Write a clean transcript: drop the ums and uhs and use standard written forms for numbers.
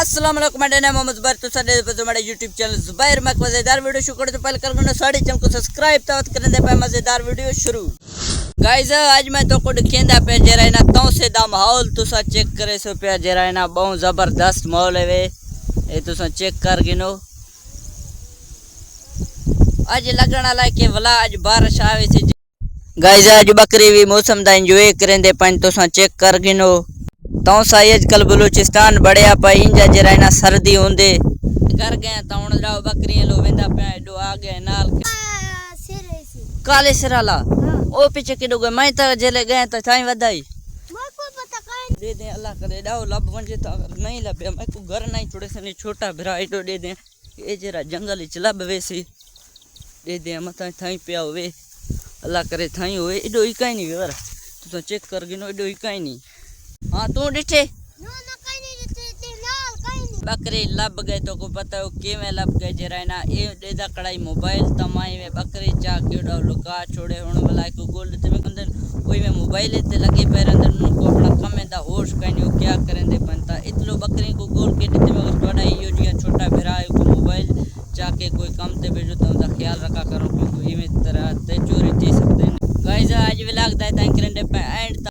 अस्सलाम वालेकुम मेरा नाम मोहम्मद जुबैर तो साडे हमारे यूट्यूब चैनल जुबैर में मजेदार वीडियो शुरू करते पहले कर साडे चैनल को सब्सक्राइब तवत करने पे मजेदार वीडियो शुरू। गाइस आज मैं तो कुछ खेंदा पे जरा ना तो से दा माहौल तुसा चेक करे सो पे जरा ना बहुत जबरदस्त माहौल है वे ए तुसा चेक कर गिनो। आज लगना ला के वला आज बारिश आवे सी। गाइस आज बकरी भी मौसम दा एंजॉय करेंदे पन तुसा चेक कर गिनो। तो साइज कल बलूचिस्तान बढ़िया पाई इंजा जरा ना सर्दी होंदे घर गए तो हुन जाओ बकरियां लो वेंदा पे एडो आ गए नाल काले सिराला ओ पीछे किडो गए मैं तो जेले गए तो थाई वदाई को पता काई दे दे अल्लाह करे डाओ लब वंजे तो नहीं लबे मैं को घर नहीं छोड़े से छोटा भरा एडो दे दे ए जरा जंगल च लब वेसी दे दे मता थाई पे होवे अल्लाह करे थाई होवे एडो ही काई नहीं वर तू तो चेक कर गिनो एडो ही काई नहीं। हाँ तू डिठे नो ना काई नहीं ते नाल काई नहीं बकरी लब गए तो को पता हो केवे लब गए जरा ना ए देदा कड़ाई मोबाइल तमाई में बकरी चा केडो लुका छोड़े हुन भला को गोल्ड ते में अंदर ओई में मोबाइल ते लगे पैर अंदर उनको अपना कमे दा होश कहीं क्या करेंदे बनता इतलो बकरी को गोल के देते में थोड़ा यो जिया छोटा भरा को मोबाइल जाके कोई काम ते भेजो तो उनका ख्याल रखा करो क्योंकि इमे तरह ते चोरी थी सकते हैं। गाइस आज व्लॉग दा थैंक करंदे पे एंड